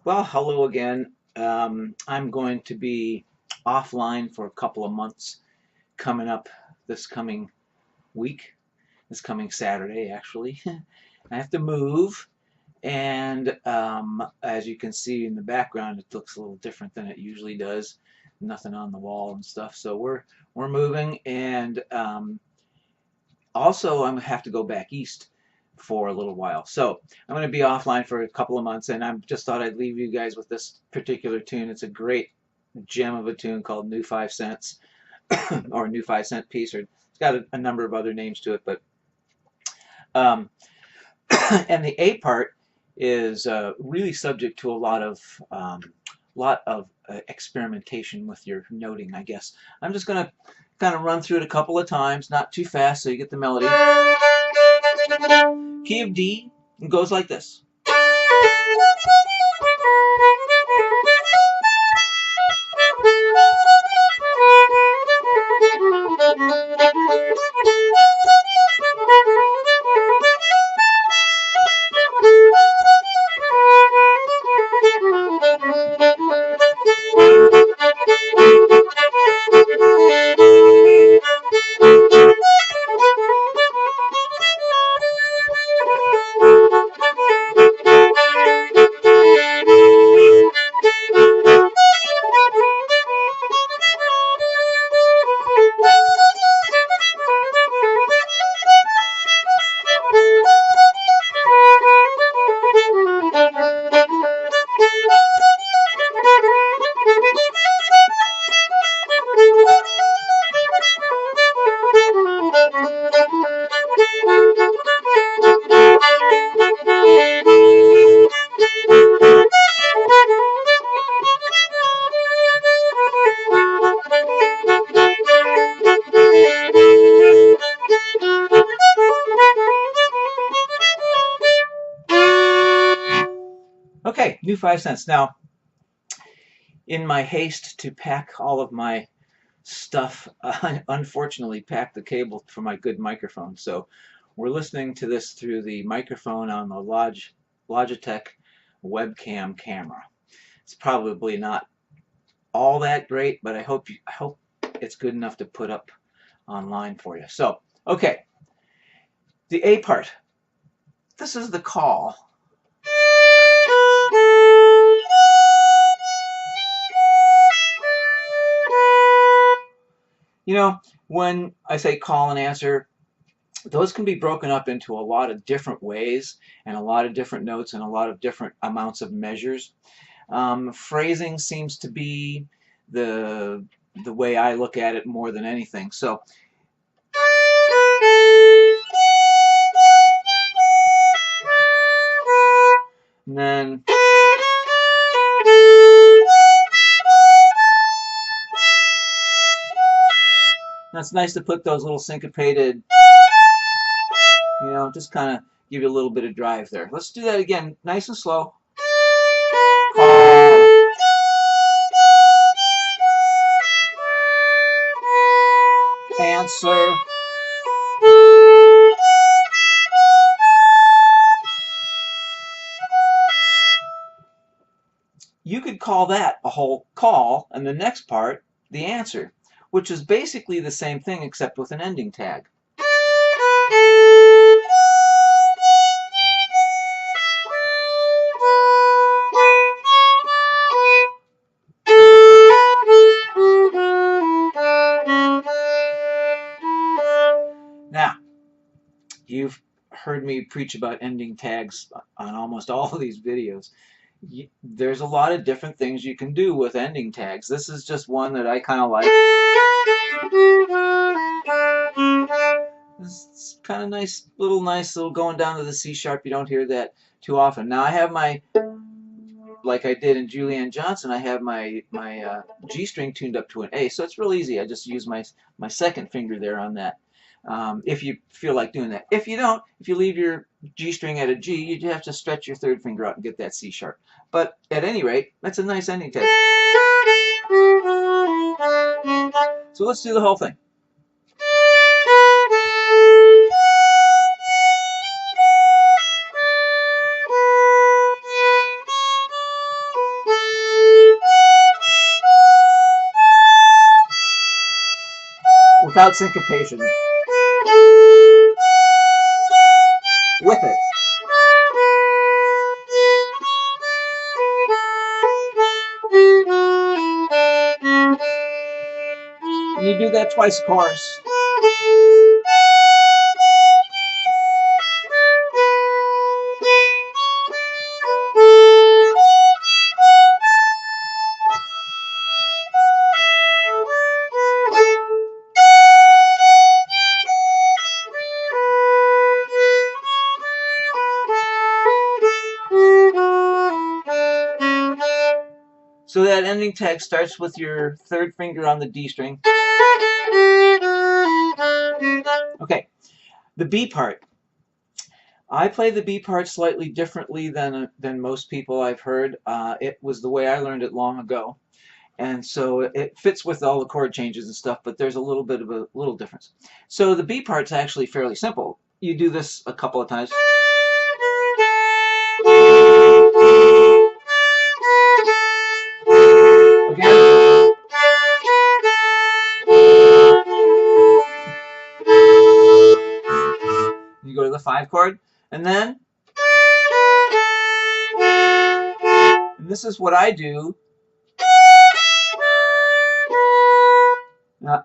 Well, hello again. I'm going to be offline for a couple of months coming up this coming week, this coming Saturday, actually. I have to move, and as you can see in the background, it looks a little different than it usually does. Nothing on the wall and stuff. So we're moving, and also I'm gonna have to go back east for a little while. So I'm going to be offline for a couple of months, and I just thought I'd leave you guys with this particular tune. It's a great gem of a tune called New 5 Cents, or New 5 Cent Piece, or it's got a number of other names to it, but um, and the A part is really subject to a lot of experimentation with your noting, I guess. I'm just going to kind of run through it a couple of times, not too fast, so you get the melody. Key of D goes like this. Okay, New 5 Cents. Now, in my haste to pack all of my stuff, I unfortunately packed the cable for my good microphone. So we're listening to this through the microphone on the Logitech webcam camera. It's probably not all that great, but I hope it's good enough to put up online for you. So, okay, the A part. This is the call. You know, when I say call and answer, those can be broken up into a lot of different ways and a lot of different notes and a lot of different amounts of measures. Phrasing seems to be the the way I look at it more than anything. So and then it's nice to put those little syncopated, just kind of give you a little bit of drive there. Let's do that again, nice and slow. Call. Answer. You could call that a whole call, and the next part, the answer, which is basically the same thing except with an ending tag. Now, you've heard me preach about ending tags on almost all of these videos. There's a lot of different things you can do with ending tags. This is just one that I kind of like. It's kind of nice little going down to the C sharp. You don't hear that too often. Now I have my, like I did in Julianne Johnson, I have my G string tuned up to an A, so it's real easy. I just use my second finger there on that. If you feel like doing that. If you don't, if you leave your G string at a G, you have to stretch your third finger out and get that C sharp. But at any rate, that's a nice ending tag. So let's do the whole thing. without syncopation. With it. And you do that twice a chorus. So that ending tag starts with your third finger on the D string. Okay, the B part. I play the B part slightly differently than most people I've heard. It was the way I learned it long ago, and so it fits with all the chord changes and stuff. But there's a little bit of a little difference. So the B part's actually fairly simple. You do this a couple of times. Again. You go to the 5 chord, and then, and this is what I do,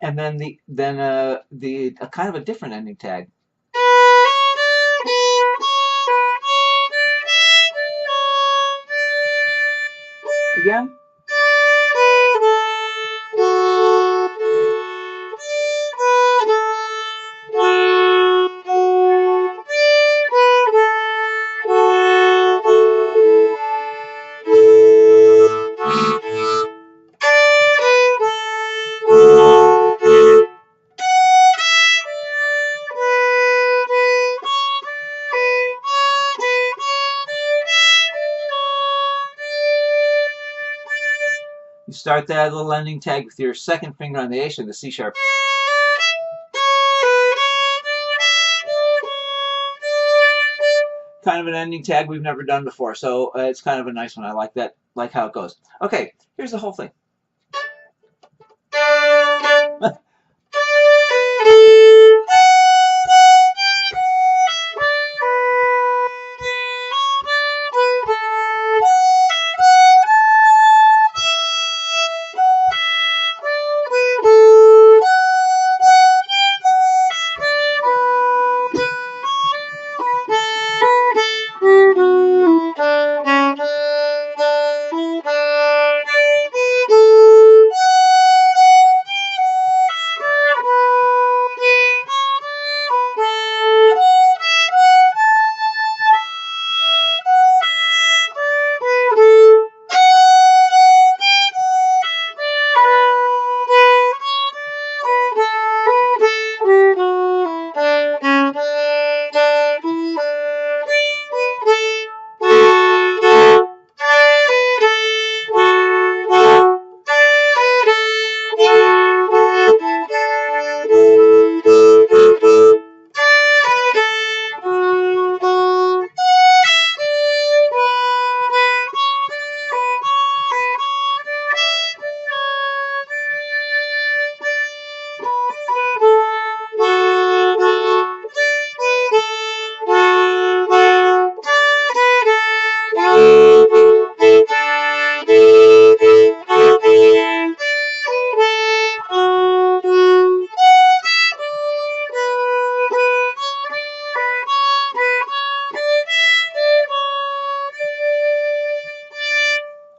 and then the kind of a different ending tag. Again. You start that little ending tag with your second finger on the A string, the C sharp. Kind of an ending tag we've never done before, so it's kind of a nice one. I like that, like how it goes. Okay, here's the whole thing.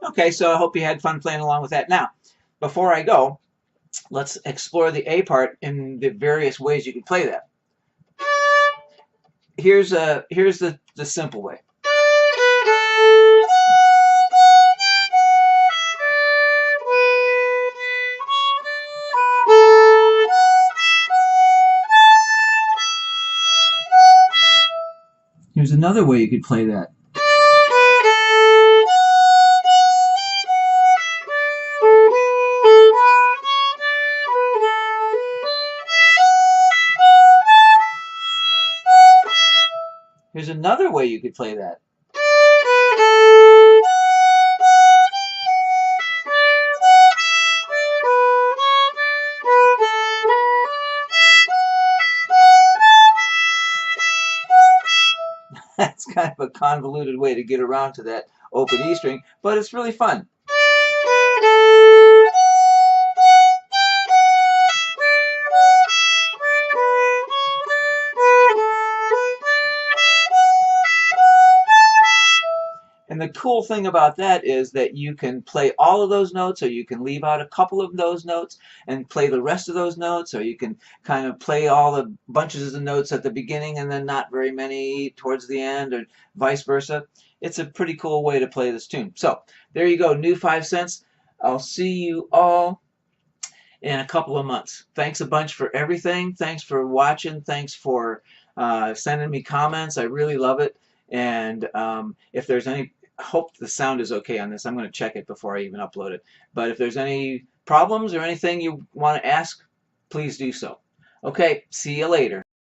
Okay, so I hope you had fun playing along with that. Now, before I go, let's explore the A part in the various ways you can play that. Here's the simple way. Here's another way you could play that. Here's another way you could play that. kind of a convoluted way to get around to that open E string, but it's really fun. And the cool thing about that is that you can play all of those notes, or you can leave out a couple of those notes and play the rest of those notes, or you can kind of play all the bunches of notes at the beginning and then not very many towards the end, or vice versa. It's a pretty cool way to play this tune. So there you go, new 5 cents. I'll see you all in a couple of months. Thanks a bunch for everything. Thanks for watching. Thanks for sending me comments. I really love it. And if there's any, I hope the sound is okay on this. I'm going to check it before I even upload it. But if there's any problems or anything you want to ask, please do so. Okay, see you later.